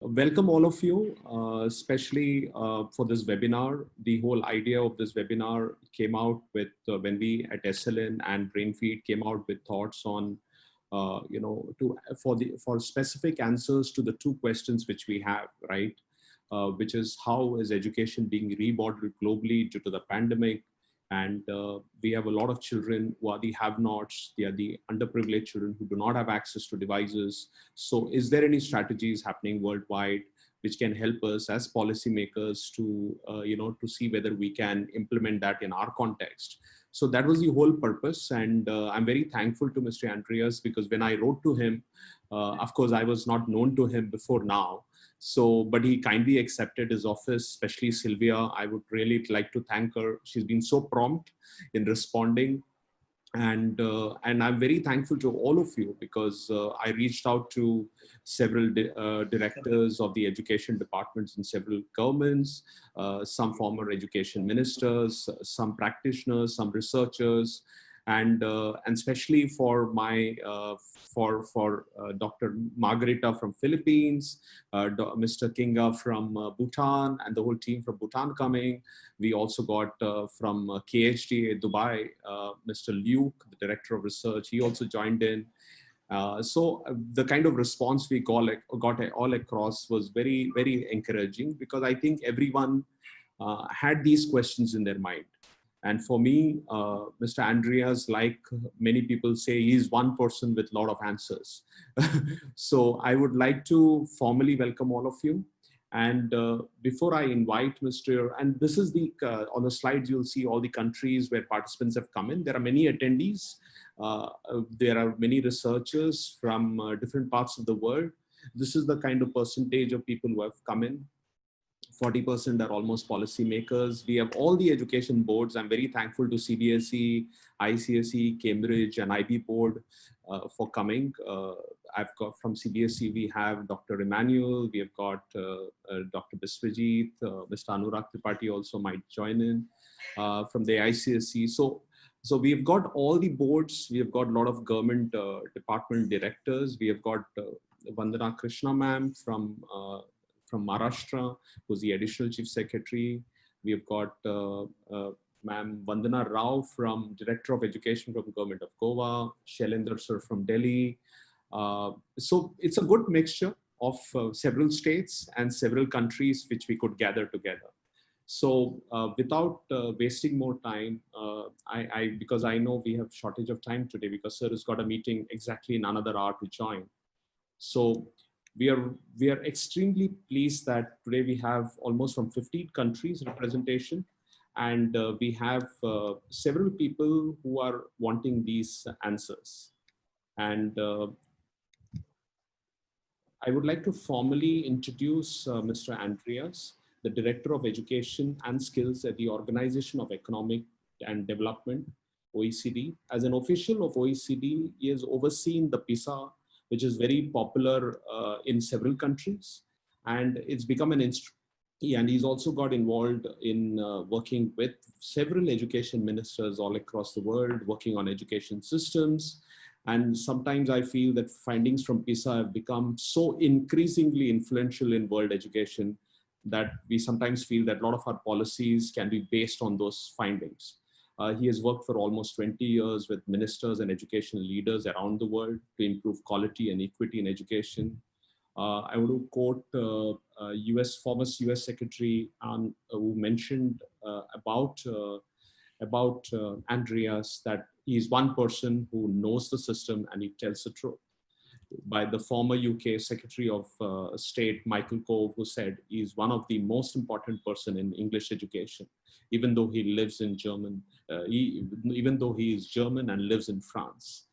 Welcome all of you, especially for this webinar. The whole idea of this webinar came out with when we at SLN and Brainfeed came out with thoughts on, for specific answers to the two questions which we have, right? Which is how is education being remodeled globally due to the pandemic? And we have a lot of children who are the have-nots. They are the underprivileged children who do not have access to devices. So is there any strategies happening worldwide which can help us as policymakers to, to see whether we can implement that in our context? So that was the whole purpose. And I'm very thankful to Mr. Andreas, because when I wrote to him, of course, I was not known to him before now. So, but he kindly accepted his office, especially Sylvia. I would really like to thank her. She's been so prompt in responding. And I'm very thankful to all of you, because I reached out to several directors of the education departments in several governments, some former education ministers, some practitioners, some researchers, and especially for my Dr. Margarita from Philippines, Mr. Kinga from Bhutan, and the whole team from Bhutan coming. We also got from KHD Dubai, Mr. Luke, the director of research. He also joined in. So the kind of response we got all across was very, very encouraging, because I think everyone had these questions in their mind. And for me, Mr. Andreas, like many people say, he's one person with a lot of answers. So I would like to formally welcome all of you. And before I invite Mr. And this is the, on the slides, you'll see all the countries where participants have come in. There are many attendees. There are many researchers from different parts of the world. This is the kind of percentage of people who have come in. 40% are almost policymakers. We have all the education boards. I'm very thankful to CBSE, ICSE, Cambridge, and IB board for coming. I've got from CBSE, we have Dr. Emmanuel, we have got Dr. Biswajit, Mr. Anurag Tripathi also might join in from the ICSE. So we've got all the boards. We have got a lot of government department directors. We have got Vandana Krishna ma'am from Maharashtra, who's the additional chief secretary. We have got Ma'am Vandana Rao from Director of Education from Government of Goa, Shailendra sir from Delhi. So it's a good mixture of several states and several countries which we could gather together. So without wasting more time, because I know we have shortage of time today, because sir has got a meeting exactly in another hour to join. So we are extremely pleased that today we have almost from 15 countries representation, and we have several people who are wanting these answers. And I would like to formally introduce Mr. Andreas, the Director of Education and Skills at the Organization of Economic and Development, OECD. As an official of OECD, he has overseen the PISA, which is very popular in several countries, and it's become an instrument. And he's also got involved in working with several education ministers all across the world, working on education systems. And sometimes I feel that findings from PISA have become so increasingly influential in world education that we sometimes feel that a lot of our policies can be based on those findings. He has worked for almost 20 years with ministers and educational leaders around the world to improve quality and equity in education. I want to quote former US Secretary who mentioned about Andreas, that he is one person who knows the system and he tells the truth. By the former UK Secretary of State, Michael Gove, who said he is one of the most important person in English education, even though he lives in German, even though he is German and lives in France.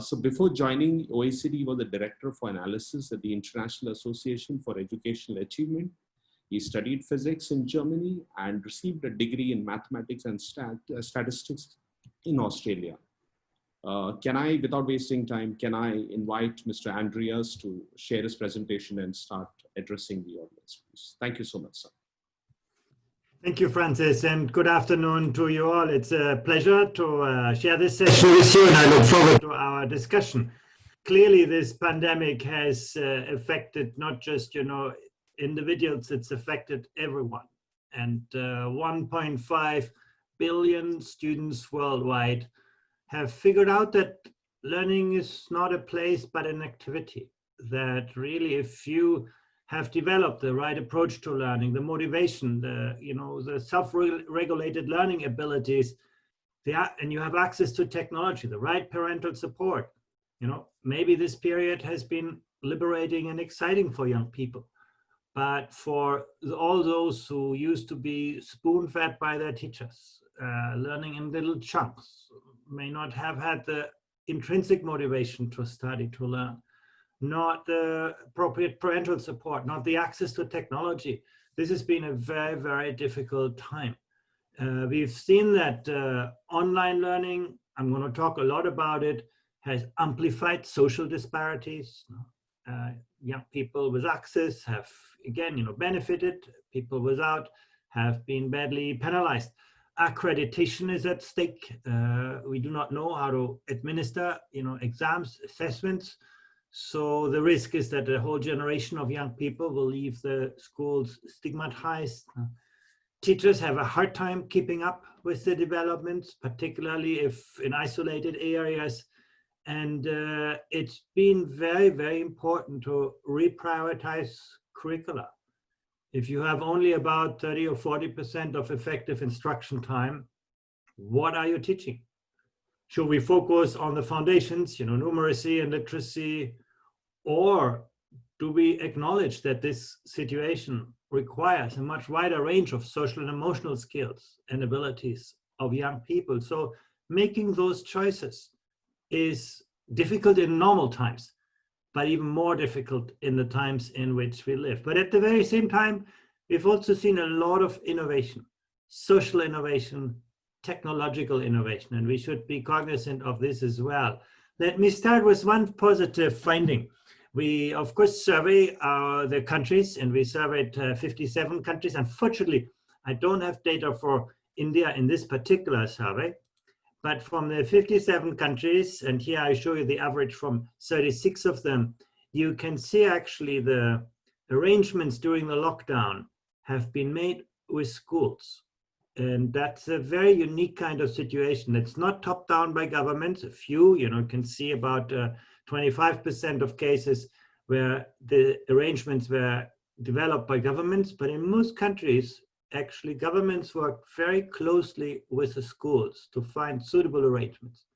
So before joining OECD, he was the Director for Analysis at the International Association for Educational Achievement. He studied physics in Germany and received a degree in mathematics and statistics in Australia. Can I, without wasting time, can I invite Mr. Andreas to share his presentation and start addressing the audience, please? Thank you so much, sir. Thank you, Francis, and good afternoon to you all. It's a pleasure to share this session with you, and I look forward to our discussion. clearly this pandemic has affected not just, individuals, it's affected everyone. And 1.5 billion students worldwide have figured out that learning is not a place but an activity. That really, if you have developed the right approach to learning, the motivation, the self-regulated learning abilities, and you have access to technology, the right parental support, maybe this period has been liberating and exciting for young people. But for all those who used to be spoon-fed by their teachers, learning in little chunks, may not have had the intrinsic motivation to study, to learn, not the appropriate parental support, not the access to technology. This has been a very, very difficult time. We've seen that online learning, I'm going to talk a lot about it, has amplified social disparities. Young people with access have, again, benefited. People without have been badly penalized. Accreditation is at stake. We do not know how to administer, exams, assessments. So the risk is that a whole generation of young people will leave the schools stigmatized. Teachers have a hard time keeping up with the developments, particularly if in isolated areas. And it's been very, very important to reprioritize curricula. If you have only about 30 or 40% of effective instruction time, what are you teaching? Should we focus on the foundations, numeracy and literacy, or do we acknowledge that this situation requires a much wider range of social and emotional skills and abilities of young people? So making those choices is difficult in normal times, but even more difficult in the times in which we live. But at the very same time, we've also seen a lot of innovation, social innovation, technological innovation, and we should be cognizant of this as well. Let me start with one positive finding. We, of course, survey the countries, and we surveyed 57 countries. Unfortunately, I don't have data for India in this particular survey, but from the 57 countries, and here I show you the average from 36 of them, you can see actually the arrangements during the lockdown have been made with schools. And that's a very unique kind of situation. It's not top down by governments. A few, can see about 25% of cases where the arrangements were developed by governments, but in most countries, actually governments work very closely with the schools to find suitable arrangements.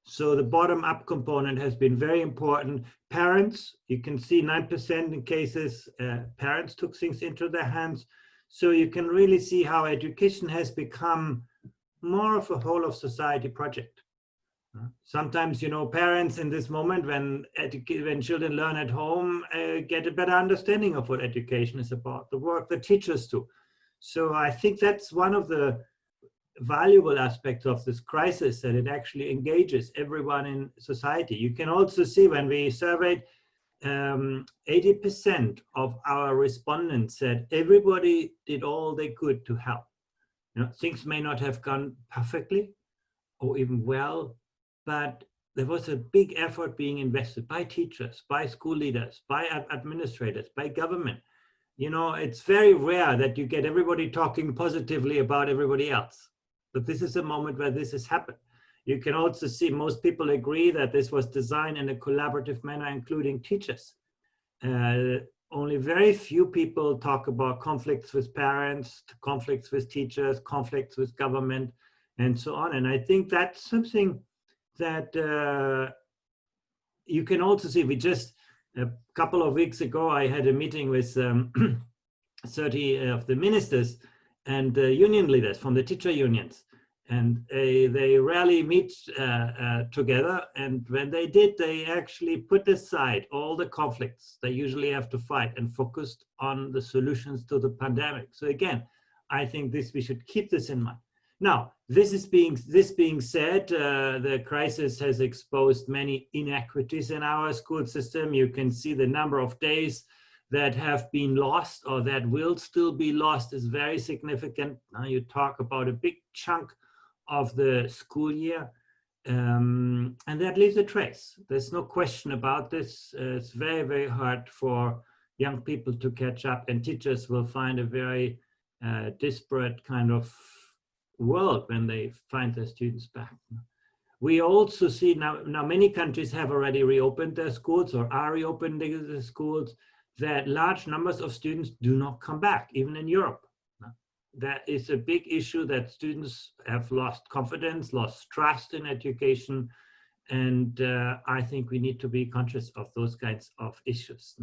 So the bottom-up component has been very important. Parents, you can see 9% in cases, parents took things into their hands. So you can really see how education has become more of a whole of society project. Sometimes, parents in this moment when children learn at home get a better understanding of what education is about, the work the teachers do. So I think that's one of the valuable aspects of this crisis, that it actually engages everyone in society. You can also see when we surveyed 80% of our respondents said everybody did all they could to help. Things may not have gone perfectly or even well, but there was a big effort being invested by teachers, by school leaders, by administrators, by government. It's very rare that you get everybody talking positively about everybody else, but this is a moment where this has happened. You can also see most people agree that this was designed in a collaborative manner, including teachers. Only very few people talk about conflicts with parents, conflicts with teachers, conflicts with government, and so on. And I think that's something that you can also see. We just, a couple of weeks ago, I had a meeting with 30 of the ministers and union leaders from the teacher unions. And they rarely meet together. And when they did, they actually put aside all the conflicts they usually have to fight and focused on the solutions to the pandemic. So again, I think we should keep this in mind. Now, this being said, the crisis has exposed many inequities in our school system. You can see the number of days that have been lost or that will still be lost is very significant. Now you talk about a big chunk of the school year. And that leaves a trace. There's no question about this. It's very, very hard for young people to catch up, and teachers will find a very disparate kind of world when they find their students back. We also see now many countries have already reopened their schools or are reopening the schools, that large numbers of students do not come back, even in Europe. That is a big issue, that students have lost confidence, lost trust in education. And I think we need to be conscious of those kinds of issues.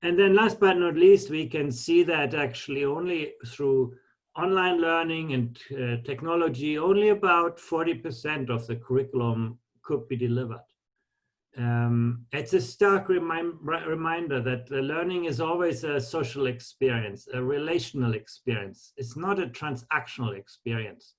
And then last but not least, we can see that actually only through online learning and technology, only about 40% of the curriculum could be delivered. It's a stark reminder that the learning is always a social experience, a relational experience. It's not a transactional experience.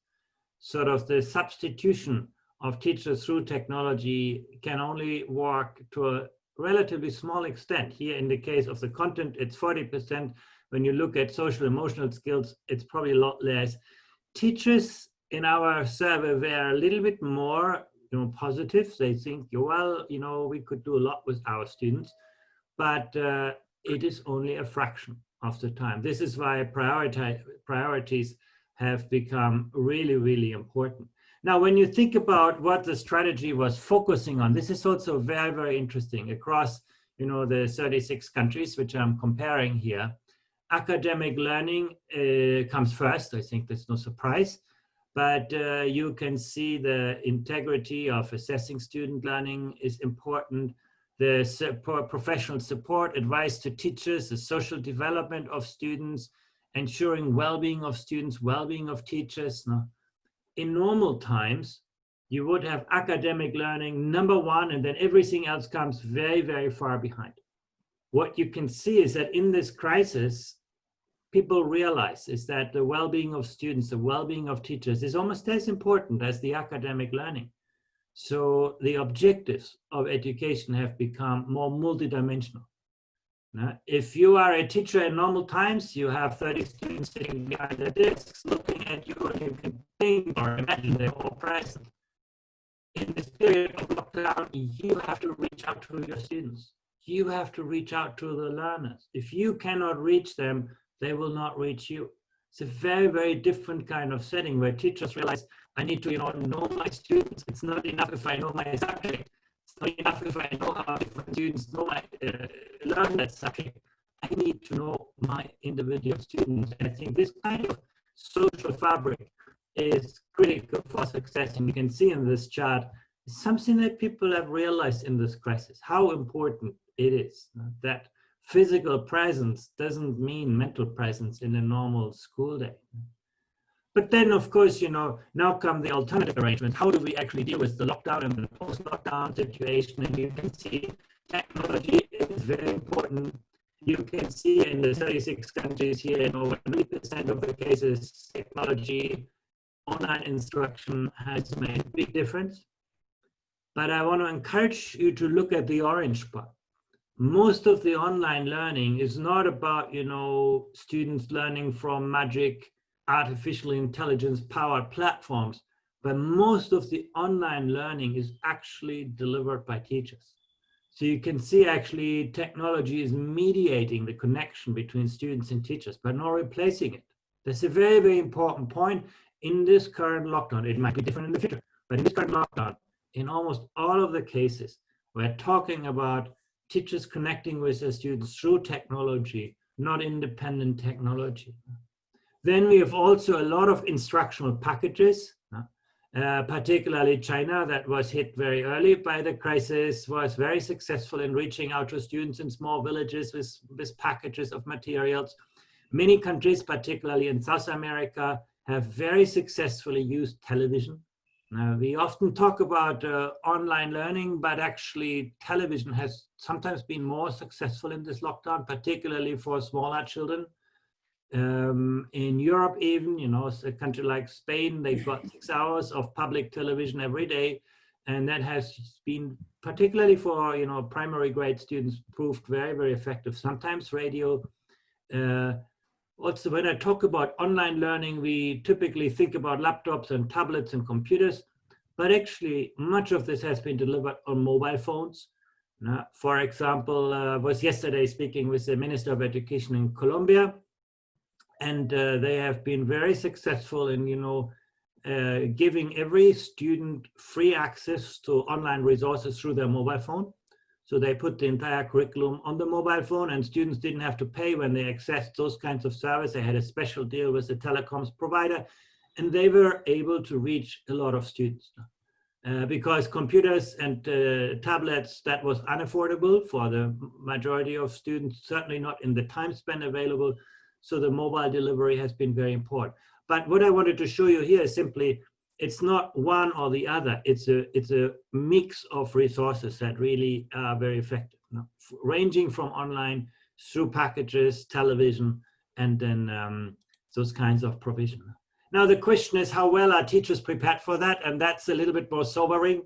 Sort of the substitution of teachers through technology can only work to a relatively small extent. Here in the case of the content, it's 40%. When you look at social emotional skills, it's probably a lot less. Teachers in our survey were a little bit more positive. They think, well, we could do a lot with our students, but it is only a fraction of the time. This is why priorities have become really, really important. Now, when you think about what the strategy was focusing on, this is also very, very interesting across, the 36 countries, which I'm comparing here. Academic learning comes first. I think that's no surprise. But you can see the integrity of assessing student learning is important. The support, professional support, advice to teachers, the social development of students, ensuring well-being of students, well-being of teachers. In normal times, you would have academic learning number one, and then everything else comes very, very far behind. What you can see is that in this crisis, people realize is that the well-being of students, the well-being of teachers is almost as important as the academic learning. So the objectives of education have become more multidimensional. If you are a teacher in normal times, you have 30 students sitting behind their desks looking at you, and you can think or imagine they're all present. In this period of lockdown, you have to reach out to your students. You have to reach out to the learners. If you cannot reach them, they will not reach you. It's a very, very different kind of setting where teachers realize, I need to know my students. It's not enough if I know my subject. It's not enough if I know how different students learn that subject. I need to know my individual students. And I think this kind of social fabric is critical for success. And you can see in this chart, it's something that people have realized in this crisis, how important it is that physical presence doesn't mean mental presence in a normal school day. But then, of course, now come the alternative arrangements. How do we actually deal with the lockdown and the post-lockdown situation? And you can see technology is very important. You can see in the 36 countries here, in over 90% of the cases, technology, online instruction has made a big difference. But I want to encourage you to look at the orange part. Most of the online learning is not about, students learning from magic, artificial intelligence powered platforms, but most of the online learning is actually delivered by teachers. So you can see actually technology is mediating the connection between students and teachers, but not replacing it. That's a very, very important point in this current lockdown. It might be different in the future, but in this current lockdown, in almost all of the cases, we're talking about teachers connecting with their students through technology, not independent technology. Then we have also a lot of instructional packages, particularly China, that was hit very early by the crisis, was very successful in reaching out to students in small villages with packages of materials. Many countries, particularly in South America, have very successfully used television. We often talk about online learning, but actually television has sometimes been more successful in this lockdown, particularly for smaller children. In Europe even, a country like Spain, they've got 6 hours of public television every day. And that has been, particularly for, primary grade students, proved very, very effective. Sometimes radio. Also, when I talk about online learning, we typically think about laptops and tablets and computers, but actually much of this has been delivered on mobile phones. For example, I was yesterday speaking with the Minister of Education in Colombia, and they have been very successful in, giving every student free access to online resources through their mobile phone. So they put the entire curriculum on the mobile phone, and students didn't have to pay when they accessed those kinds of service. They had a special deal with the telecoms provider, and they were able to reach a lot of students. Because computers and tablets, that was unaffordable for the majority of students, certainly not in the time span available. So the mobile delivery has been very important. But what I wanted to show you here is simply, it's not one or the other. It's a mix of resources that really are very effective, ranging from online through packages, television, and then those kinds of provision. Now, the question is, how well are teachers prepared for that? And that's a little bit more sobering.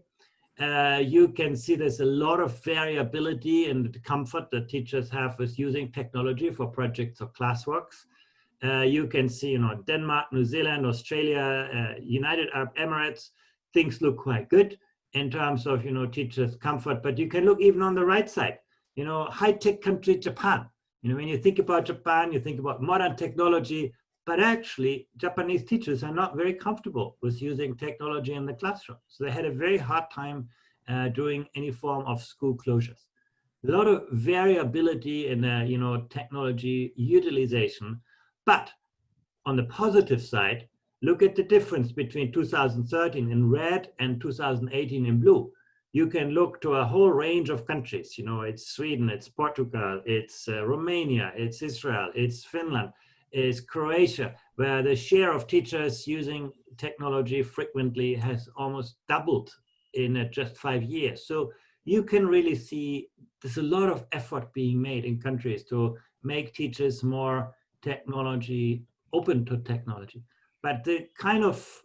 You can see there's a lot of variability in the comfort that teachers have with using technology for projects or classworks. You can see, Denmark, New Zealand, Australia, United Arab Emirates, things look quite good in terms of, teachers' comfort. But you can look even on the right side, high-tech country, Japan. When you think about Japan, you think about modern technology, but actually Japanese teachers are not very comfortable with using technology in the classroom. So they had a very hard time doing any form of school closures. A lot of variability in, technology utilization. But on the positive side, look at the difference between 2013 in red and 2018 in blue. You can look to a whole range of countries. It's Sweden, it's Portugal, it's Romania, it's Israel, it's Finland, it's Croatia, where the share of teachers using technology frequently has almost doubled in just 5 years. So you can really see there's a lot of effort being made in countries to make teachers more technology, open to technology. But the kind of,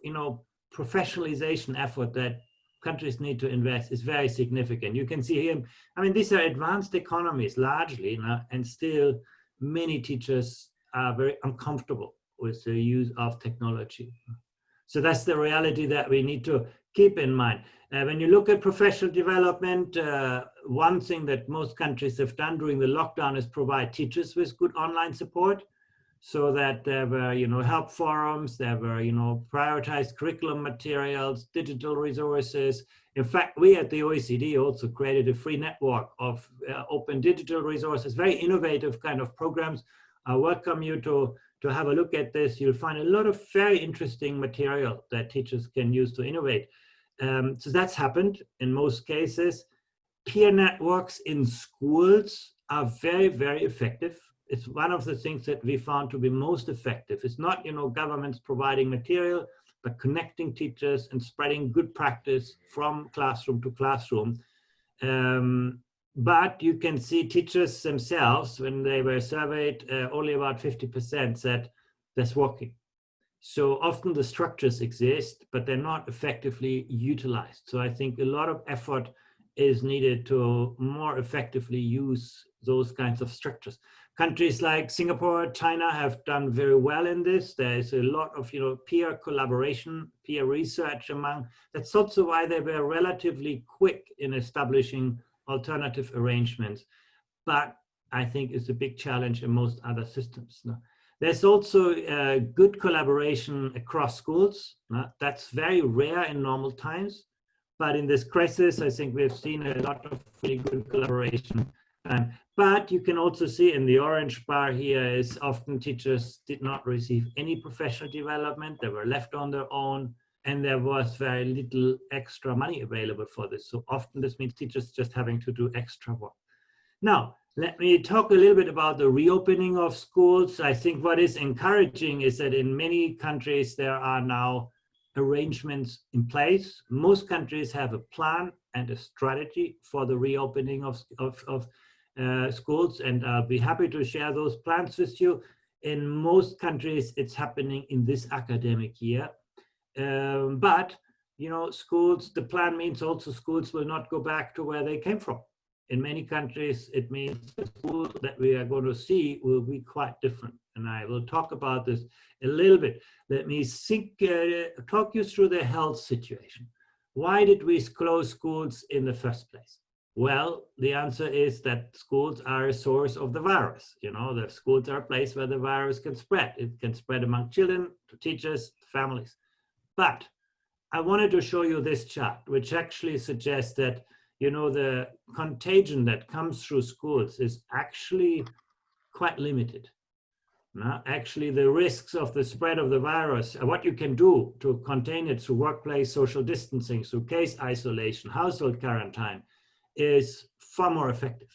professionalization effort that countries need to invest is very significant. You can see here, these are advanced economies largely, and still many teachers are very uncomfortable with the use of technology. So that's the reality that we need to keep in mind. When you look at professional development, one thing that most countries have done during the lockdown is provide teachers with good online support, so that there were, help forums, there were, prioritized curriculum materials, digital resources. In fact, we at the OECD also created a free network of open digital resources, very innovative kind of programs. I welcome you to have a look at this. You'll find a lot of very interesting material that teachers can use to innovate. So that's happened in most cases. Peer networks in schools are very, very effective. It's one of the things that we found to be most effective. It's not, governments providing material, but connecting teachers and spreading good practice from classroom to classroom. But you can see teachers themselves, when they were surveyed, only about 50% said that's working. So often the structures exist, but they're not effectively utilized. So I think a lot of effort is needed to more effectively use those kinds of structures. Countries like Singapore, China have done very well in this. There's a lot of peer collaboration, peer research among. That's also why they were relatively quick in establishing alternative arrangements. But I think it's a big challenge in most other systems. There's also good collaboration across schools. That's very rare in normal times. But in this crisis, I think we've seen a lot of really good collaboration. But you can also see in the orange bar here is often teachers did not receive any professional development. They were left on their own, and there was very little extra money available for this. So often this means teachers just having to do extra work. Now, let me talk a little bit about the reopening of schools. I think what is encouraging is that in many countries, there are now arrangements in place. Most countries have a plan and a strategy for the reopening of schools, and I'll be happy to share those plans with you. In most countries, it's happening in this academic year. But, schools, the plan means also schools will not go back to where they came from. In many countries, it means the schools that we are going to see will be quite different. And I will talk about this a little bit. Let me talk you through the health situation. Why did we close schools in the first place? Well, the answer is that schools are a source of the virus. You know, the schools are a place where the virus can spread. It can spread among children, to teachers, families. But I wanted to show you this chart, which actually suggests that, you know, the contagion that comes through schools is actually quite limited. Now, actually, the risks of the spread of the virus, what you can do to contain it through workplace social distancing, through case isolation, household quarantine, is far more effective.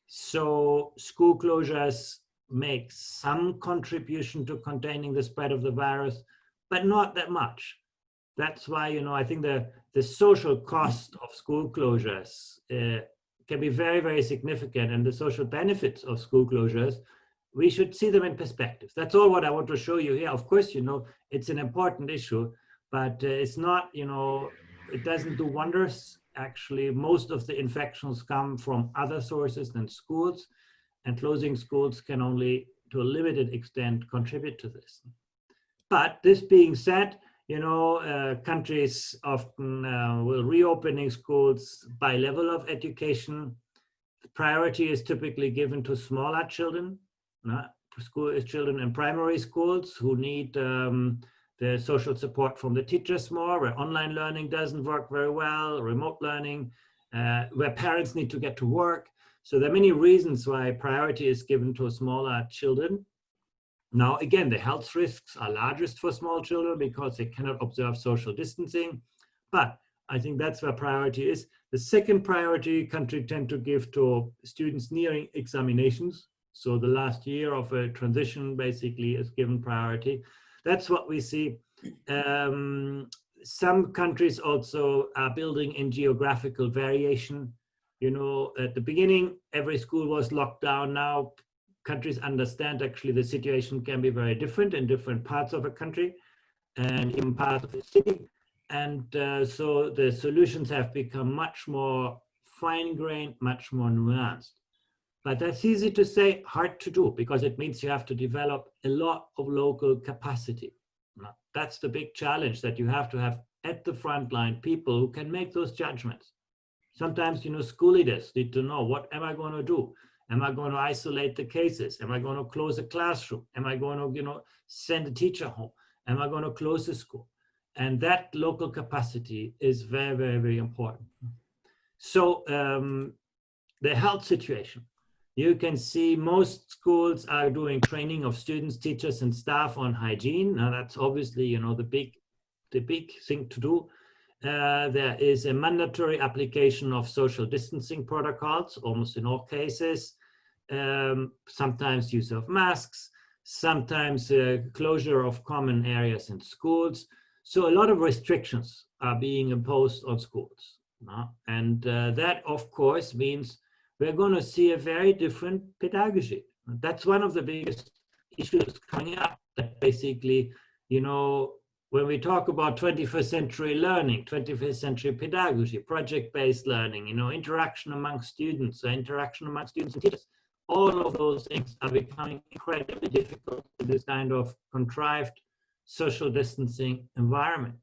So school closures make some contribution to containing the spread of the virus, but not that much. That's why, you know, I think the social cost of school closures can be very, very significant, and the social benefits of school closures, we should see them in perspective. That's all what I want to show you here. Of course, you know, it's an important issue, but it's not, you know, it doesn't do wonders. Actually, most of the infections come from other sources than schools, and closing schools can only, to a limited extent, contribute to this. But this being said, you know, countries often will reopening schools by level of education. The priority is typically given to smaller children, children in primary schools who need the social support from the teachers more, where online learning doesn't work very well, remote learning, where parents need to get to work. So there are many reasons why priority is given to smaller children. Now, again, the health risks are largest for small children because they cannot observe social distancing, but I think that's where priority is. The second priority countries tend to give to students nearing examinations. So the last year of a transition basically is given priority. That's what we see. Some countries also are building in geographical variation. You know, at the beginning, every school was locked down. Now, countries understand actually the situation can be very different in different parts of a country and even parts of a city. And so the solutions have become much more fine-grained, much more nuanced. But that's easy to say, hard to do, because it means you have to develop a lot of local capacity. That's the big challenge, that you have to have at the front line people who can make those judgments. Sometimes, you know, school leaders need to know, what am I going to do? Am I going to isolate the cases? Am I going to close a classroom? Am I going to, you know, send a teacher home? Am I going to close the school? And that local capacity is very, very, very important. So the health situation. You can see most schools are doing training of students, teachers, and staff on hygiene. Now that's obviously, you know, the big thing to do. There is a mandatory application of social distancing protocols, almost in all cases. Sometimes use of masks, sometimes closure of common areas in schools. So a lot of restrictions are being imposed on schools. And that, of course, means we're going to see a very different pedagogy. That's one of the biggest issues coming up, that basically, you know, when we talk about 21st century learning, 21st century pedagogy, project-based learning, you know, interaction among students, interaction among students and teachers, all of those things are becoming incredibly difficult in this kind of contrived social distancing environment.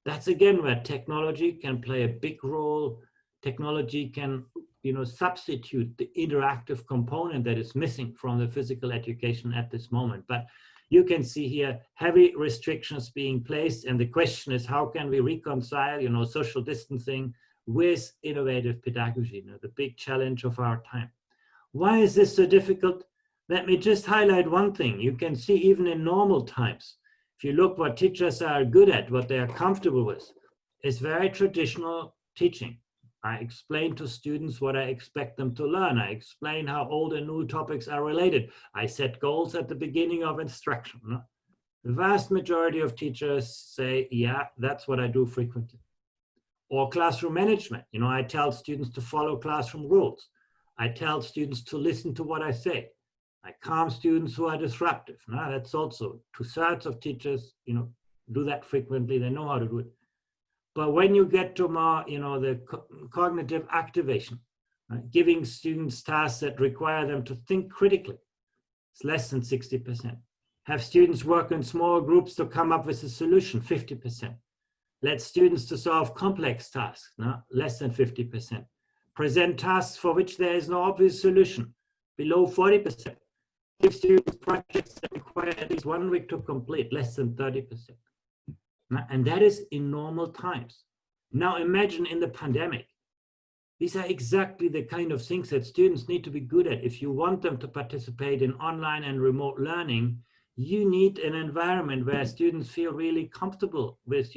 That's again where technology can play a big role. Technology can, you know, substitute the interactive component that is missing from the physical education at this moment. But you can see here heavy restrictions being placed, and the question is, how can we reconcile, you know, social distancing with innovative pedagogy? You know, the big challenge of our time. Why is this so difficult? Let me just highlight one thing. You can see even in normal times, if you look what teachers are good at, what they are comfortable with, it's very traditional teaching. I explain to students what I expect them to learn. I explain how old and new topics are related. I set goals at the beginning of instruction. The vast majority of teachers say, yeah, that's what I do frequently. Or classroom management. You know, I tell students to follow classroom rules. I tell students to listen to what I say. I calm students who are disruptive. Now, that's also 2/3 of teachers, you know, do that frequently. They know how to do it. But when you get to more, you know, the cognitive activation, right, giving students tasks that require them to think critically, it's less than 60%. Have students work in small groups to come up with a solution, 50%. Let students to solve complex tasks, no? Less than 50%. Present tasks for which there is no obvious solution, below 40%. Give students projects that require at least 1 week to complete, less than 30%. And that is in normal times. Now imagine in the pandemic. These are exactly the kind of things that students need to be good at. If you want them to participate in online and remote learning, you need an environment where students feel really comfortable with,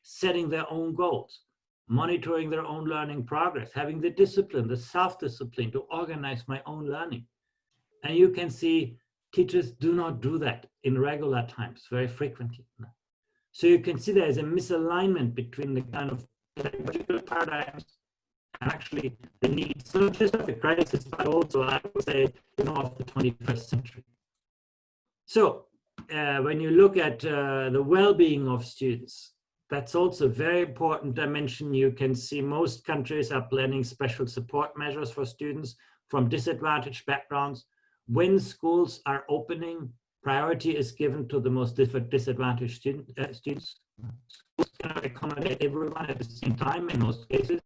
setting their own goals, monitoring their own learning progress, having the discipline, the self-discipline to organize my own learning. And you can see teachers do not do that in regular times very frequently. So you can see there is a misalignment between the kind of pedagogical paradigms and actually the needs, not just of the crisis, but also, I would say, of the 21st century. So when you look at the well-being of students, that's also a very important dimension. You can see most countries are planning special support measures for students from disadvantaged backgrounds. When schools are opening, priority is given to the most disadvantaged students. Schools cannot accommodate everyone at the same time in most cases.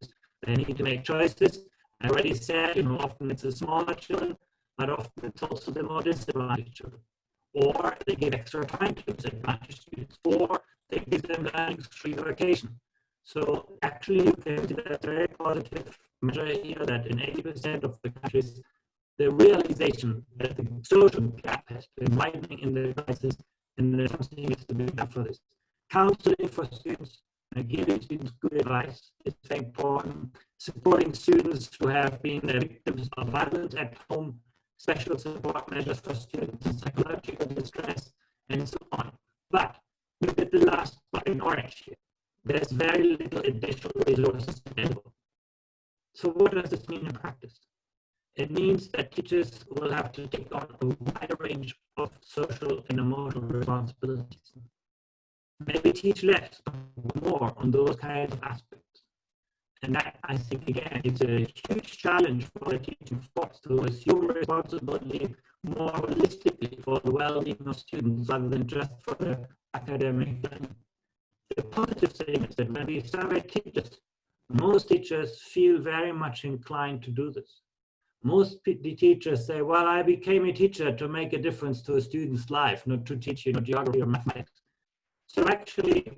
They need to make choices. I already said, often it's the smaller children, but often it's also the more disadvantaged children. Or they give extra time to disadvantaged students, or they give them learning-free vacation. So actually, you can see that very positive measure here that in 80% of the countries, the realization that the social gap has been widening in the crisis, and there's something needs to be done for this. Counseling for students, giving students good advice is very important. Supporting students who have been victims of violence at home, special support measures for students in psychological distress, and so on. But look at the last part in orange here. There's very little additional resources available. So what does this mean in practice? It means that teachers will have to take on a wider range of social and emotional responsibilities. Maybe teach less, but more on those kinds of aspects. And that, I think, again, is a huge challenge for the teaching force to assume responsibility more holistically for the well-being of students rather than just for their academic learning. The positive thing is that when we survey teachers, most teachers feel very much inclined to do this. Most teachers say, well, I became a teacher to make a difference to a student's life, not to teach, geography or mathematics. So actually,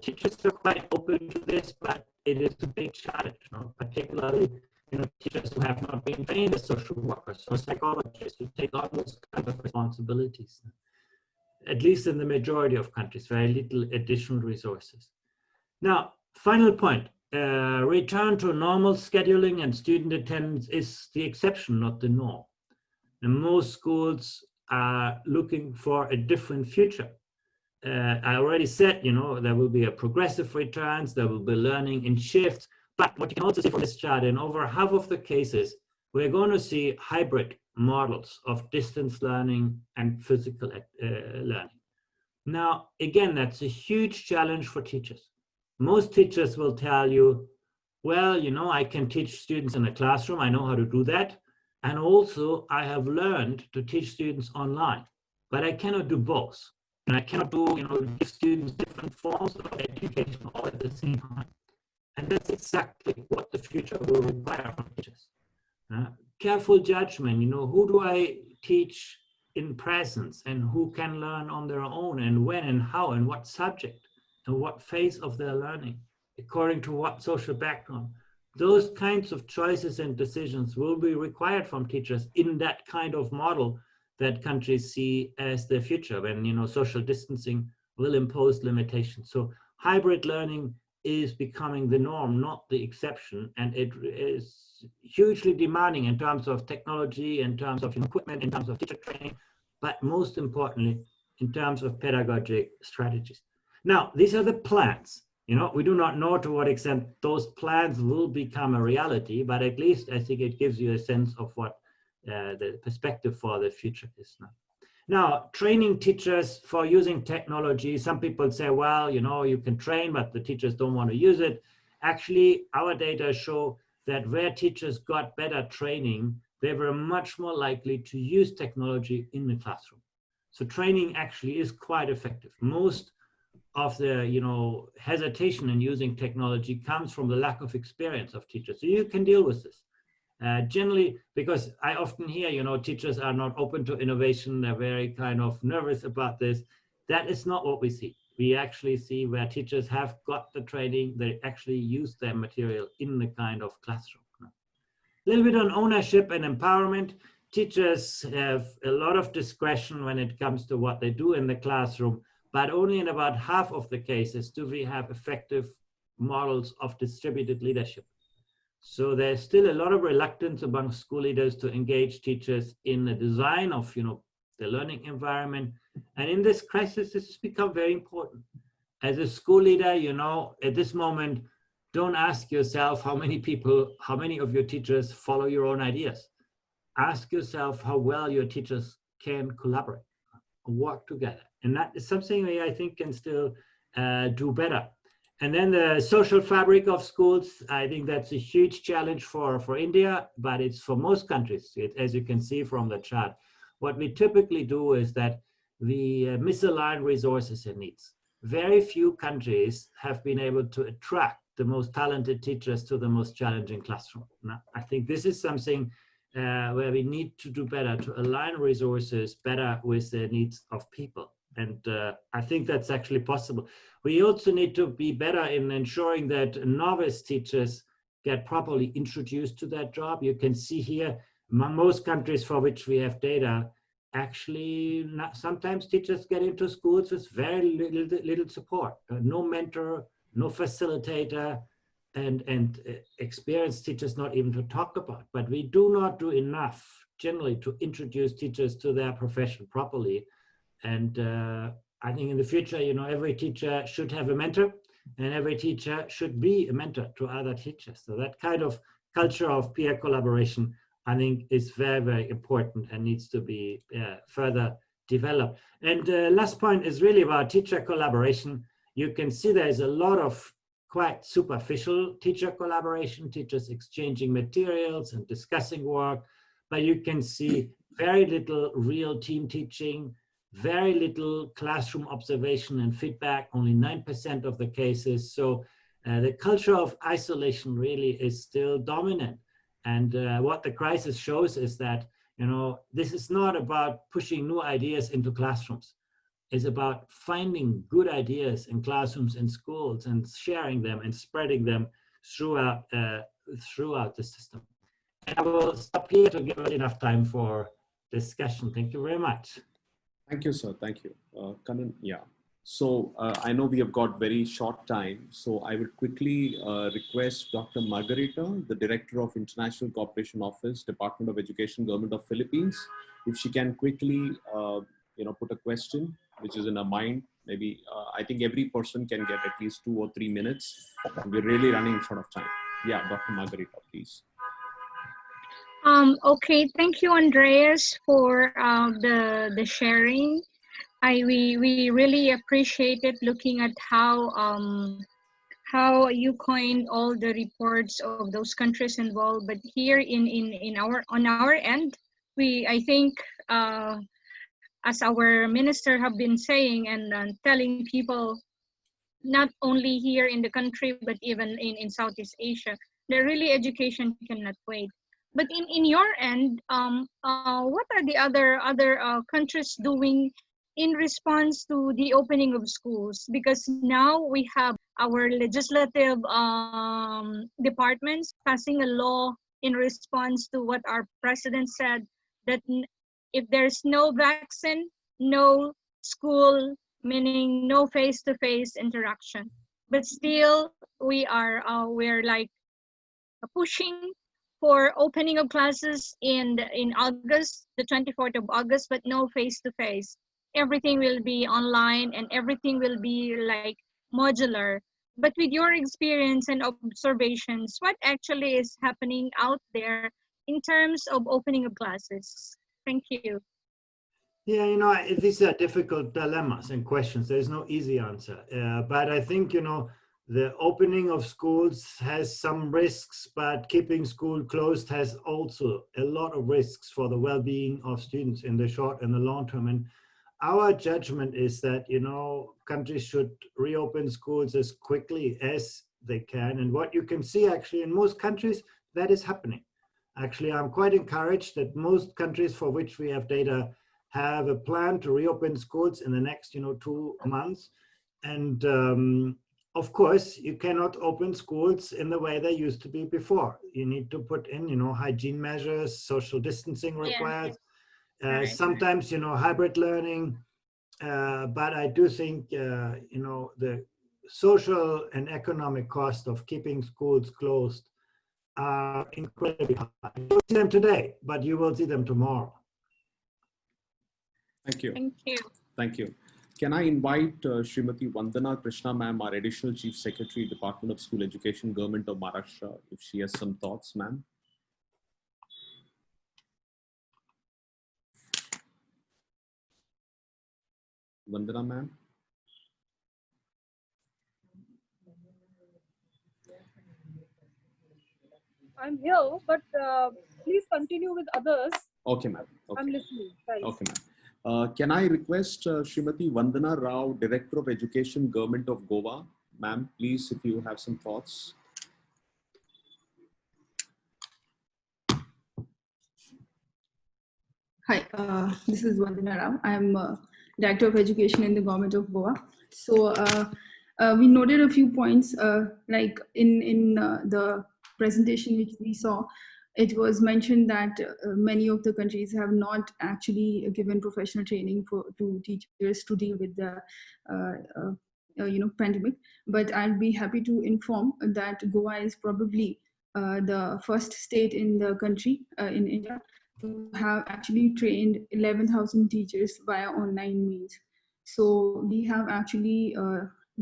teachers are quite open to this, but it is a big challenge, particularly, teachers who have not been trained as social workers or psychologists who take on those kind of responsibilities. At least in the majority of countries, very little additional resources. Now, final point, return to normal scheduling and student attendance is the exception, not the norm. And most schools are looking for a different future. I already said, there will be a progressive returns, there will be learning in shifts, but what you can also see from this chart, in over half of the cases, we're going to see hybrid models of distance learning and physical learning. Now, again, that's a huge challenge for teachers. Most teachers will tell you, well, I can teach students in a classroom, I know how to do that, and also I have learned to teach students online, but I cannot do both. And I cannot do, give students different forms of education all at the same time. And that's exactly what the future will require from teachers. Careful judgment, who do I teach in presence and who can learn on their own and when and how and what subject and what phase of their learning, according to what social background. Those kinds of choices and decisions will be required from teachers in that kind of model that countries see as the future when, social distancing will impose limitations. So hybrid learning is becoming the norm, not the exception. And it is hugely demanding in terms of technology, in terms of equipment, in terms of teacher training, but most importantly, in terms of pedagogic strategies. Now, these are the plans. We do not know to what extent those plans will become a reality, but at least I think it gives you a sense of what the perspective for the future is now. Now, training teachers for using technology, some people say, well, you can train, but the teachers don't want to use it. Actually, our data show that where teachers got better training, they were much more likely to use technology in the classroom. So training actually is quite effective. Most of the, you know, hesitation in using technology comes from the lack of experience of teachers. So you can deal with this. Generally, because I often hear, you know, teachers are not open to innovation. They're very kind of nervous about this. That is not what we see. We actually see where teachers have got the training, they actually use their material in the kind of classroom. A little bit on ownership and empowerment. Teachers have a lot of discretion when it comes to what they do in the classroom, but only in about half of the cases do we have effective models of distributed leadership. So there's still a lot of reluctance among school leaders to engage teachers in the design of, you know, the learning environment. And in this crisis, this has become very important. As a school leader, you know, at this moment, don't ask yourself how many of your teachers follow your own ideas. Ask yourself how well your teachers can collaborate, work together. And that is something we, I think, can still do better. And then the social fabric of schools, I think that's a huge challenge for India, but it's for most countries, as you can see from the chart. What we typically do is that we misalign resources and needs. Very few countries have been able to attract the most talented teachers to the most challenging classroom. Now, I think this is something where we need to do better, to align resources better with the needs of people. And I think that's actually possible. We also need to be better in ensuring that novice teachers get properly introduced to that job. You can see here, among most countries for which we have data, actually sometimes teachers get into schools with very little support, no mentor, no facilitator, and experienced teachers not even to talk about. But we do not do enough generally to introduce teachers to their profession properly. And I think in the future, you know, every teacher should have a mentor, and every teacher should be a mentor to other teachers. So that kind of culture of peer collaboration, I think, is very, very important and needs to be further developed. And last point is really about teacher collaboration. You can see there's a lot of quite superficial teacher collaboration, teachers exchanging materials and discussing work, but you can see very little real team teaching, very little classroom observation and feedback, only 9% of the cases. So the culture of isolation really is still dominant. And what the crisis shows is that, you know, this is not about pushing new ideas into classrooms. It's about finding good ideas in classrooms and schools and sharing them and spreading them throughout the system. And I will stop here to give us enough time for discussion. Thank you very much. Thank you, sir. Thank you. Kanan, yeah. So I know we have got very short time. So I would quickly request Dr. Margarita, the Director of International Cooperation Office, Department of Education, Government of Philippines, if she can quickly, put a question which is in her mind. Maybe I think every person can get at least 2 or 3 minutes. We're really running short of time. Yeah, Dr. Margarita, please. Okay, thank you, Andreas, for the sharing. We really appreciated looking at how you coined all the reports of those countries involved. But here on our end, I think as our minister have been saying and telling people, not only here in the country but even in Southeast Asia, that really education cannot wait. But in your end, what are the other countries doing in response to the opening of schools? Because now we have our legislative departments passing a law in response to what our president said, that if there's no vaccine, no school, meaning no face-to-face interaction. But still, we're like pushing for opening of classes in August, the 24th of August, but no face-to-face. Everything will be online and everything will be like modular. But with your experience and observations, what actually is happening out there in terms of opening of classes? Thank you. Yeah, you know, these are difficult dilemmas and questions. There's no easy answer. But I think, you know, the opening of schools has some risks, but keeping school closed has also a lot of risks for the well-being of students in the short and the long term. And our judgment is that, countries should reopen schools as quickly as they can. And what you can see actually in most countries, that is happening. Actually, I'm quite encouraged that most countries for which we have data have a plan to reopen schools in the next, 2 months. And of course, you cannot open schools in the way they used to be before. You need to put in, hygiene measures, social distancing required. Sometimes, hybrid learning. But I do think, the social and economic cost of keeping schools closed are incredibly high. You don't see them today, but you will see them tomorrow. Thank you. Thank you. Thank you. Can I invite Srimati Vandana Krishna ma'am, our Additional Chief Secretary, Department of School Education, Government of Maharashtra, if she has some thoughts, ma'am? Vandana ma'am? I'm here, but please continue with others. Okay, ma'am. Okay. I'm listening. Thanks. Okay, ma'am. Can I request Srimati Vandana Rao, Director of Education, Government of Goa? Ma'am, please, if you have some thoughts. Hi, this is Vandana Rao. I'm Director of Education in the Government of Goa. So we noted a few points, like in the presentation which we saw, it was mentioned that many of the countries have not actually given professional training to teachers to deal with the pandemic. But I'll be happy to inform that Goa is probably the first state in the country in India to have actually trained 11,000 teachers via online means. So we have actually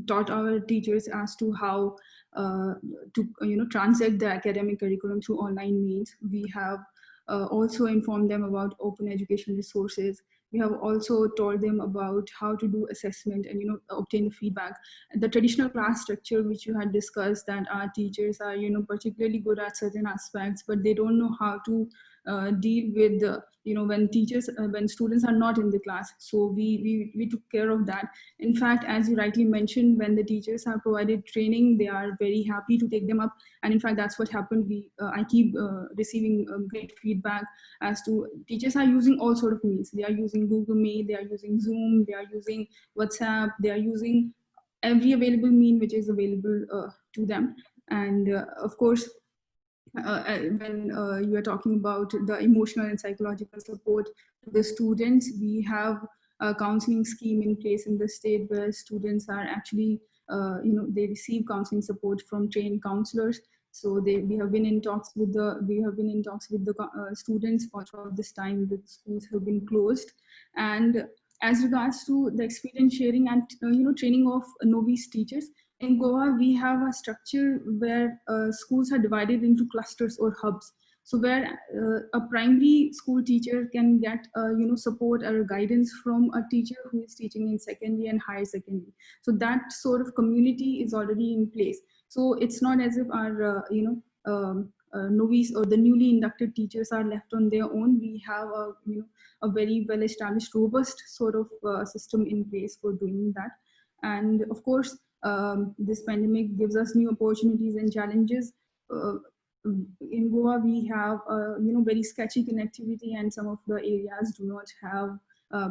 taught our teachers as to how to translate the academic curriculum through online means. We have also informed them about open education resources. We have also told them about how to do assessment and obtain the feedback. The traditional class structure which you had discussed, that our teachers are particularly good at certain aspects, but they don't know how to deal with when students are not in the class. So we took care of that. In fact, as you rightly mentioned, when the teachers have provided training, they are very happy to take them up. And in fact, that's what happened. I keep receiving great feedback as to teachers are using all sort of means. They are using Google Meet, they are using Zoom, they are using WhatsApp, they are using every available mean which is available to them. And of course, when you are talking about the emotional and psychological support to the students, we have a counseling scheme in place in the state where students are actually, they receive counseling support from trained counselors. So we have been in talks with the students all throughout this time. The schools have been closed, and as regards to the experience sharing and training of novice teachers, in Goa, we have a structure where schools are divided into clusters or hubs. So where a primary school teacher can get support or guidance from a teacher who is teaching in secondary and higher secondary. So that sort of community is already in place. So it's not as if our novice or the newly inducted teachers are left on their own. We have a very well established, robust sort of system in place for doing that. And of course, this pandemic gives us new opportunities and challenges. In Goa, we have very sketchy connectivity, and some of the areas do not have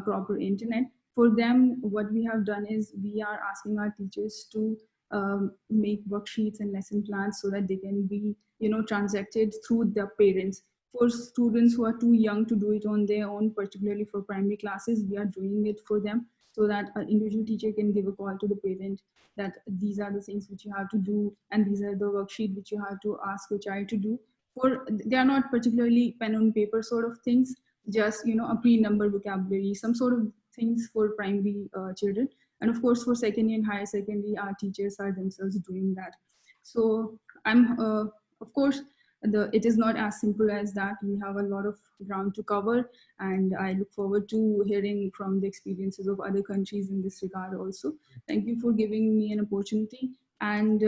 proper internet. For them, what we have done is we are asking our teachers to make worksheets and lesson plans so that they can be transacted through their parents. For students who are too young to do it on their own, particularly for primary classes, we are doing it for them so that an individual teacher can give a call to the parent that these are the things which you have to do and these are the worksheet which you have to ask your child to do. They are not particularly pen on paper sort of things, just a pre-number vocabulary, some sort of things for primary children. And of course, for secondary and higher secondary, our teachers are themselves doing that. So I'm, of course, it is not as simple as that. We have a lot of ground to cover, and I look forward to hearing from the experiences of other countries in this regard also. Thank you for giving me an opportunity. And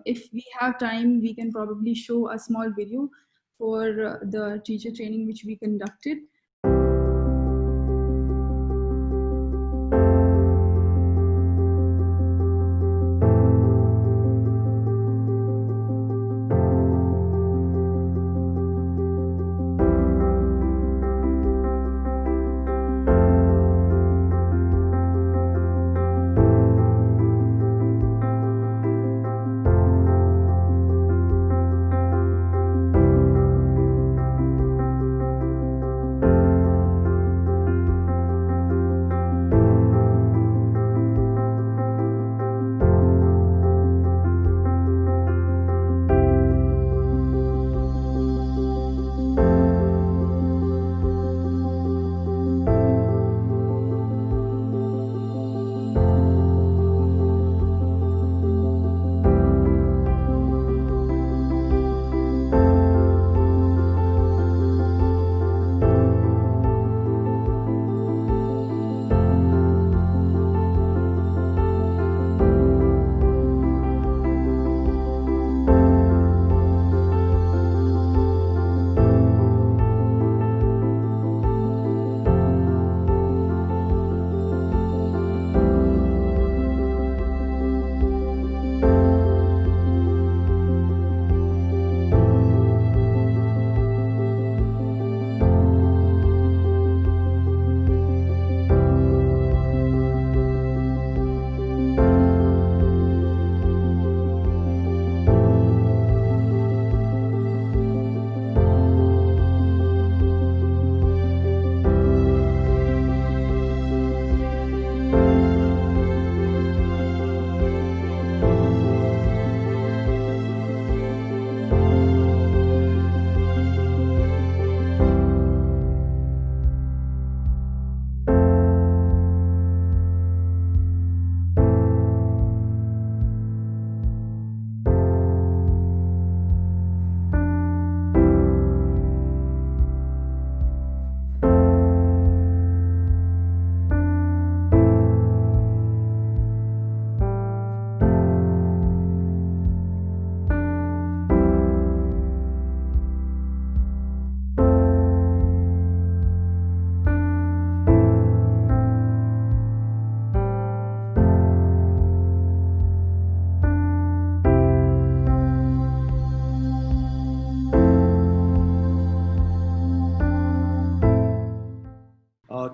if we have time, we can probably show a small video for the teacher training which we conducted.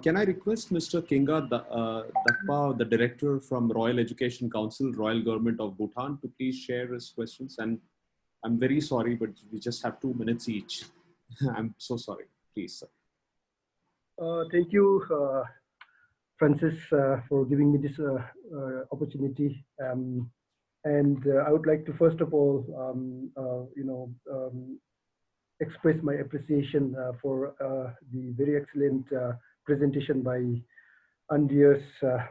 Can I request Mr. Kinga Dakpa, the director from Royal Education Council, Royal Government of Bhutan, to please share his questions? And I'm very sorry, but we just have 2 minutes each. I'm so sorry. Please, sir. Thank you, Francis, for giving me this opportunity. I would like to first of all, express my appreciation for the very excellent presentation by Andreas. I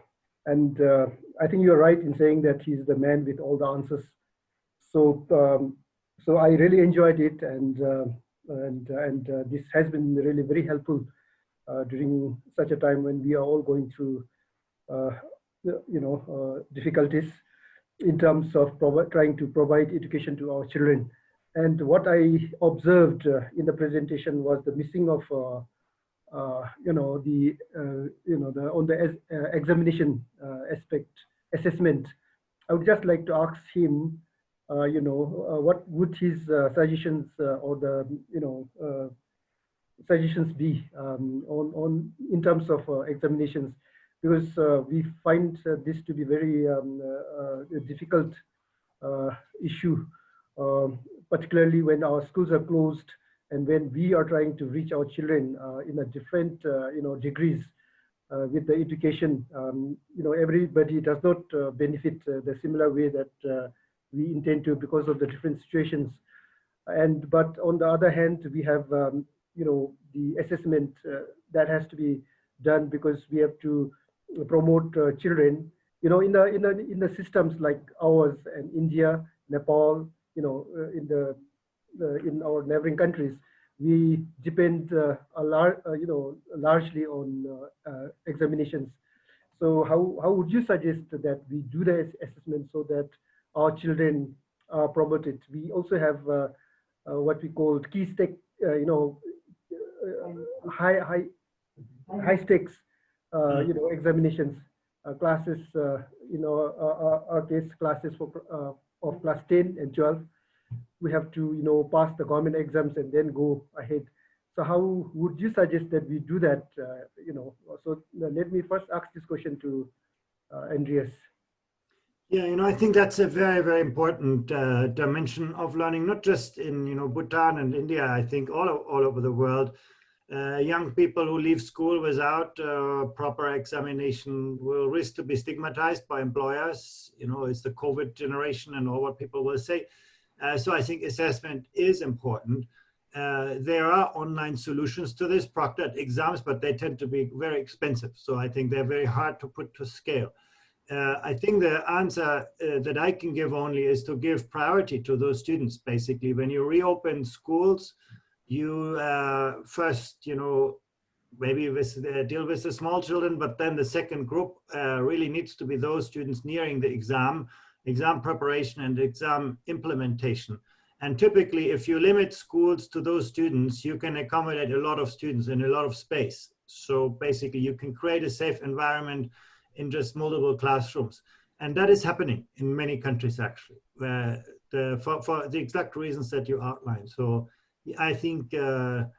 think you're right in saying that he's the man with all the answers. So, so I really enjoyed it, and this has been really very helpful during such a time when we are all going through, difficulties in terms of trying to provide education to our children. And what I observed in the presentation was the missing of, on the examination aspect, assessment. I would just like to ask him, what would his suggestions or the, suggestions be on in terms of examinations, because we find this to be very difficult issue, particularly when our schools are closed and when we are trying to reach our children in a different degrees with the education. Everybody does not benefit the similar way that we intend to, because of the different situations. But on the other hand, we have the assessment that has to be done, because we have to promote children, in the systems like ours and India, Nepal, in our neighboring countries, we depend largely on examinations. So how would you suggest that we do the assessment so that our children are promoted? We also have what we call key stake, high stakes, examinations, classes, our case classes for of class 10 and 12. We have to, pass the government exams and then go ahead. So how would you suggest that we do that? So let me first ask this question to Andreas. Yeah, I think that's a very, very important dimension of learning, not just in, Bhutan and India. I think all over the world, young people who leave school without proper examination will risk to be stigmatized by employers. It's the COVID generation and all what people will say. So I think assessment is important. There are online solutions to this, proctored exams, but they tend to be very expensive. So I think they're very hard to put to scale. I think the answer that I can give only is to give priority to those students. Basically, when you reopen schools, you first, maybe deal with the small children, but then the second group really needs to be those students nearing the exam preparation and exam implementation. And typically, if you limit schools to those students, you can accommodate a lot of students in a lot of space. So basically, you can create a safe environment in just multiple classrooms. And that is happening in many countries, actually, where for the exact reasons that you outlined. So I think the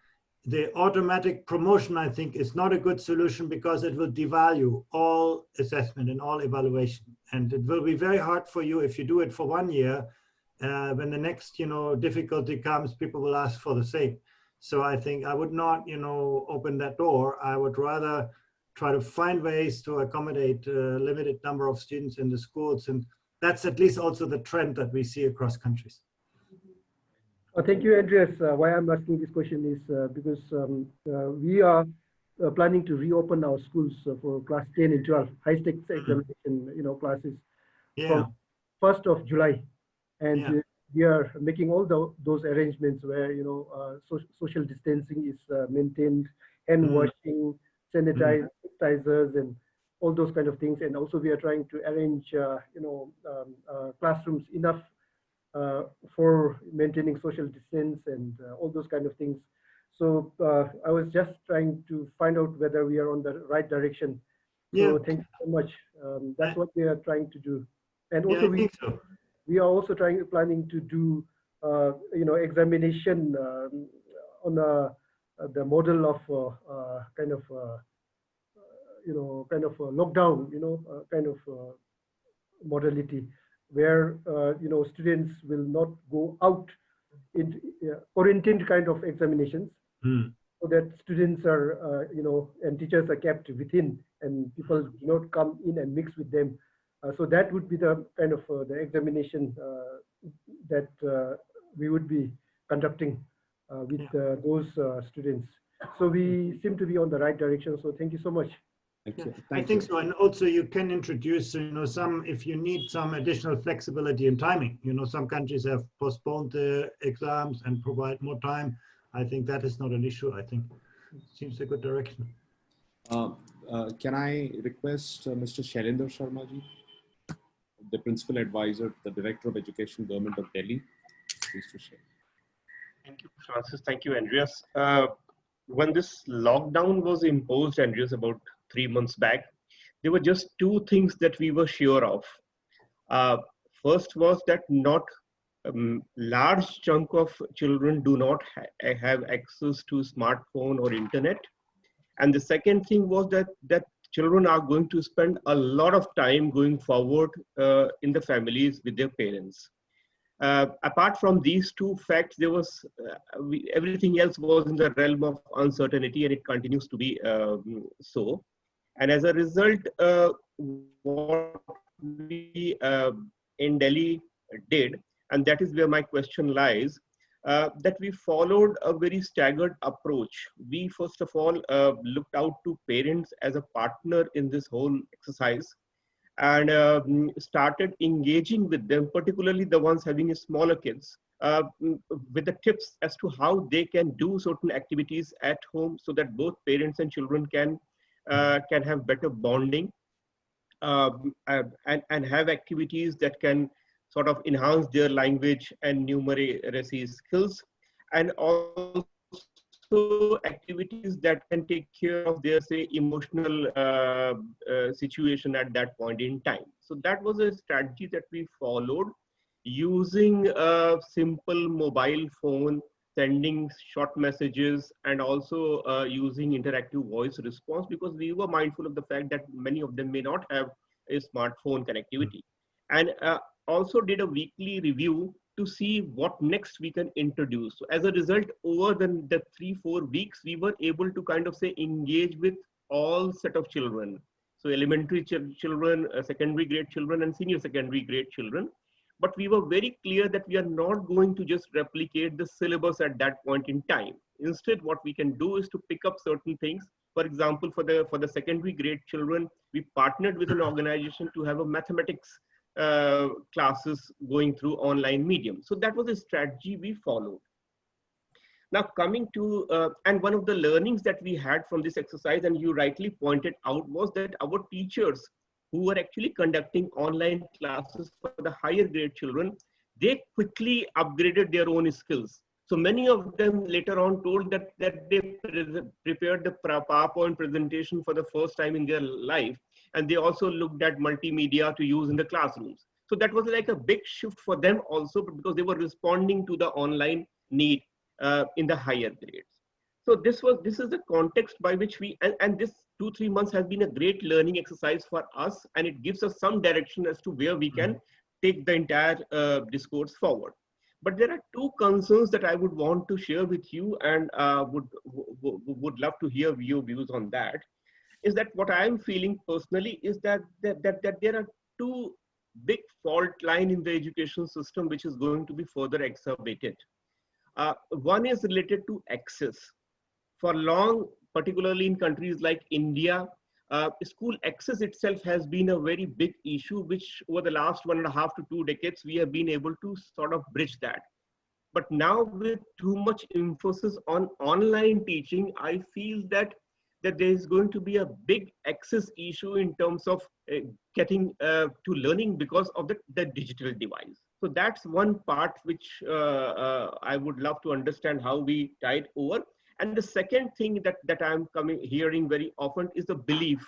automatic promotion, I think, is not a good solution, because it will devalue all assessment and all evaluation. And it will be very hard for you if you do it for 1 year. When the next, difficulty comes, people will ask for the same. So I think I would not, open that door. I would rather try to find ways to accommodate a limited number of students in the schools. And that's at least also the trend that we see across countries. Thank you, Andreas. Why I'm asking this question is because we are planning to reopen our schools for class 10 and 12, high stakes examination, classes from 1st of July. And we are making all those arrangements where, social distancing is maintained, hand washing, sanitizers, and all those kind of things. And also we are trying to arrange, classrooms enough for maintaining social distance and all those kind of things. So I was just trying to find out whether we are on the right direction. So thank you so much. That's what we are trying to do. And also we are also planning to do, examination on the model of kind of a lockdown, kind of modality where, students will not go out in oriented kind of examinations, so that students are, and teachers are kept within, and people do not come in and mix with them. So that would be the kind of the examination that we would be conducting with those students. So we seem to be on the right direction. So thank you so much. Thank you. I think so. And also you can introduce, some, if you need some additional flexibility in timing, some countries have postponed the exams and provide more time. I think that is not an issue. I think it seems a good direction. Can I request Mr. Shailendra Sharma ji, the Principal Advisor, the Director of Education, Government of Delhi, please to share. Thank you, Francis. Thank you, Andreas. When this lockdown was imposed, Andreas, about 3 months back, there were just two things that we were sure of. First was that not large chunk of children do not have access to smartphone or internet. And the second thing was that children are going to spend a lot of time going forward in the families with their parents. Apart from these two facts, there was everything else was in the realm of uncertainty, and it continues to be so. And as a result, what we in Delhi did, and that is where my question lies, that we followed a very staggered approach. We first of all looked out to parents as a partner in this whole exercise, and started engaging with them, particularly the ones having smaller kids, with the tips as to how they can do certain activities at home so that both parents and children can have better bonding, and have activities that can sort of enhance their language and numeracy skills, and also activities that can take care of their, say, emotional situation at that point in time. So that was a strategy that we followed, using a simple mobile phone, sending short messages, and also using interactive voice response, because we were mindful of the fact that many of them may not have a smartphone connectivity. And also did a weekly review to see what next we can introduce. So as a result, over the 3-4 weeks, we were able to kind of say engage with all set of children. So elementary children, secondary grade children, and senior secondary grade children. But we were very clear that we are not going to just replicate the syllabus at that point in time. Instead, what we can do is to pick up certain things. For example, for the secondary grade children, we partnered with an organization to have a mathematics classes going through online medium. So that was a strategy we followed. Now coming to, and one of the learnings that we had from this exercise, and you rightly pointed out, was that our teachers who were actually conducting online classes for the higher grade children, they quickly upgraded their own skills. So many of them later on told that they prepared the PowerPoint presentation for the first time in their life. And they also looked at multimedia to use in the classrooms. So that was like a big shift for them also, because they were responding to the online need in the higher grades. So this is the context by which we, and this 2-3 months has been a great learning exercise for us, and it gives us some direction as to where we can take the entire discourse forward. But there are two concerns that I would want to share with you, and would love to hear your views on that. Is that what I'm feeling personally is that there are two big fault lines in the education system which is going to be further exacerbated. One is related to access. For long, particularly in countries like India, school access itself has been a very big issue, which over the last 1.5 to 2 decades, we have been able to sort of bridge that. But now with too much emphasis on online teaching, I feel that there is going to be a big access issue in terms of getting to learning because of the digital device. So that's one part which I would love to understand how we tide over. And the second thing that I'm hearing very often is the belief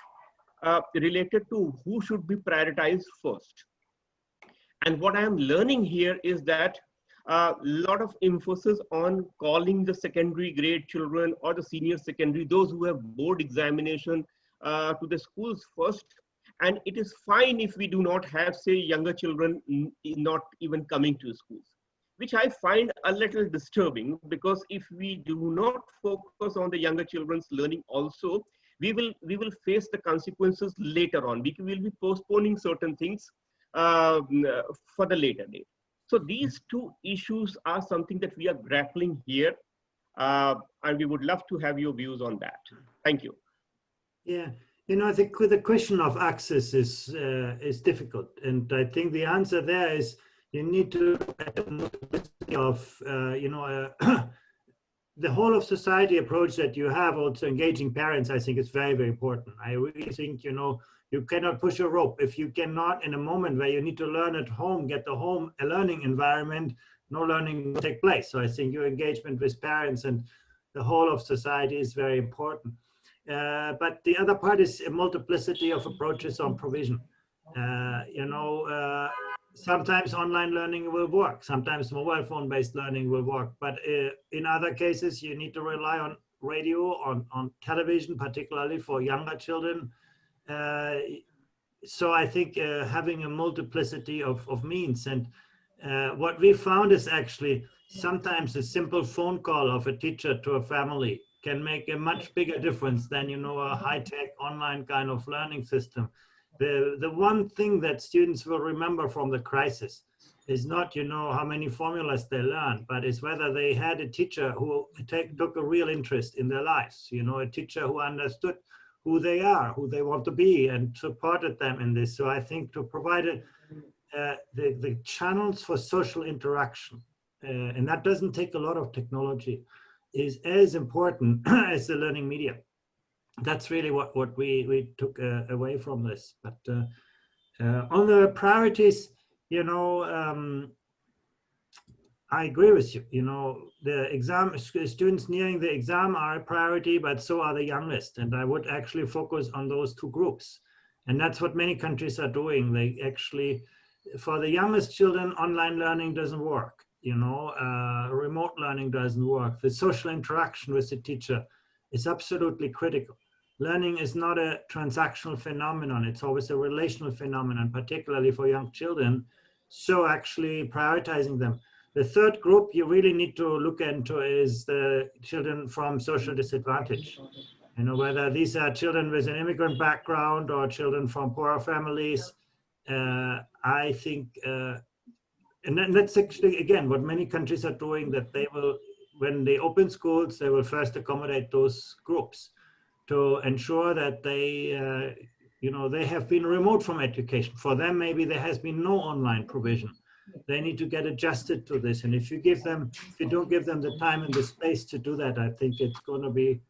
related to who should be prioritized first. And what I'm learning here is that a lot of emphasis on calling the secondary grade children or the senior secondary, those who have board examination, to the schools first. And it is fine if we do not have, say, younger children not even coming to schools, which I find a little disturbing, because if we do not focus on the younger children's learning also, we will face the consequences later on. We will be postponing certain things for the later date. So these two issues are something that we are grappling here, and we would love to have your views on that. Thank you. Yeah. You know, I think the question of access is difficult, and I think the answer there is you need to of the whole of society approach that you have, also engaging parents. I think is very, very important. I really think you cannot push a rope if you cannot, in a moment where you need to learn at home, get the home a learning environment. No learning will take place. So I think your engagement with parents and the whole of society is very important. But the other part is a multiplicity of approaches on provision. Sometimes online learning will work. Sometimes mobile phone-based learning will work. But in other cases, you need to rely on radio, on television, particularly for younger children. So I think having a multiplicity of means. And what we found is actually sometimes a simple phone call of a teacher to a family can make a much bigger difference than a high-tech online kind of learning system. The one thing that students will remember from the crisis is not how many formulas they learned, but is whether they had a teacher who took a real interest in their lives. A teacher who understood who they are, who they want to be, and supported them in this. So I think to provide the channels for social interaction, and that doesn't take a lot of technology, is as important as the learning media. That's really what we took away from this. But on the priorities, I agree with you. The exam students nearing the exam are a priority, but so are the youngest. And I would actually focus on those two groups. And that's what many countries are doing. They actually, for the youngest children, online learning doesn't work. Remote learning doesn't work. The social interaction with the teacher is absolutely critical. Learning is not a transactional phenomenon. It's always a relational phenomenon, particularly for young children. So actually prioritizing them. The third group you really need to look into is the children from social disadvantage. Whether these are children with an immigrant background or children from poorer families. I think, and that's actually, again, what many countries are doing, that they will, when they open schools, they will first accommodate those groups to ensure that they, they have been remote from education. For them, maybe there has been no online provision. They need to get adjusted to this. And if you don't give them the time and the space to do that, I think it's going to be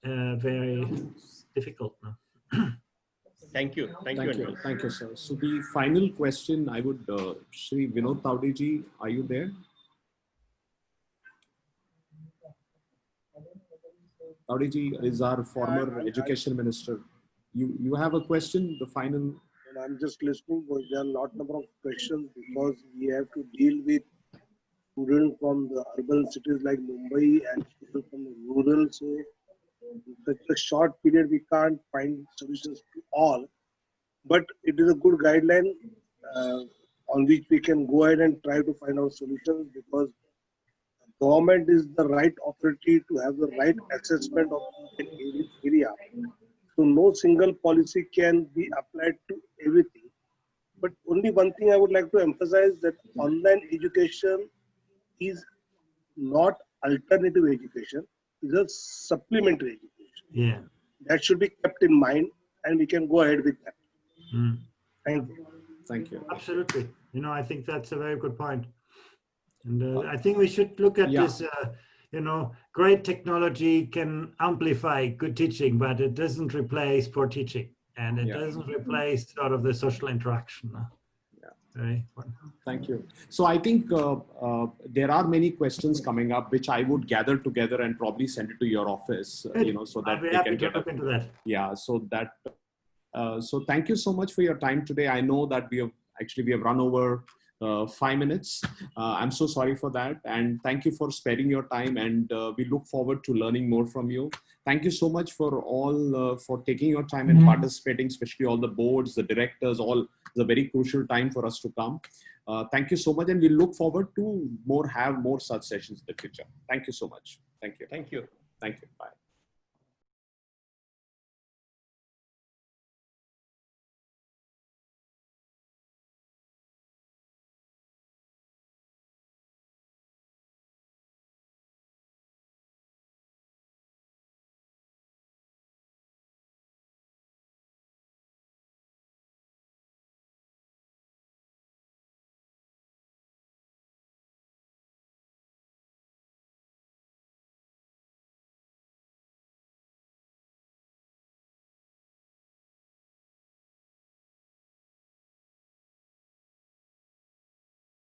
very difficult now. Thank you. Thank you. Thank you, sir. So the final question, I would, Shri Vinod Tawdeji, are you there? Tawdeji is our former education minister. You have a question, the final? I'm just listening, but there are a lot number of questions, because we have to deal with students from the urban cities like Mumbai and students from the rural. So in such a short period, we can't find solutions to all. But it is a good guideline on which we can go ahead and try to find out solutions, because the government is the right authority to have the right assessment of an area. So no single policy can be applied to everything. But only one thing I would like to emphasize, that online education is not alternative education, it's a supplementary education. Yeah. That should be kept in mind, and we can go ahead with that. Thank you. Thank you. Absolutely. I think that's a very good point. And I think we should look at this, great technology can amplify good teaching, but it doesn't replace poor teaching. And it doesn't replace sort of the social interaction. Very important. Thank you. So I think there are many questions coming up, which I would gather together and probably send it to your office, so that they can get look into that. Yeah, so that. So thank you so much for your time today. I know that we have run over 5 minutes. I'm so sorry for that. And thank you for sparing your time. And we look forward to learning more from you. Thank you so much for all for taking your time and participating, especially all the boards, the directors, all. It's a very crucial time for us to come. Thank you so much, and we look forward to have more such sessions in the future. Thank you so much. Thank you. Thank you. Thank you. Bye.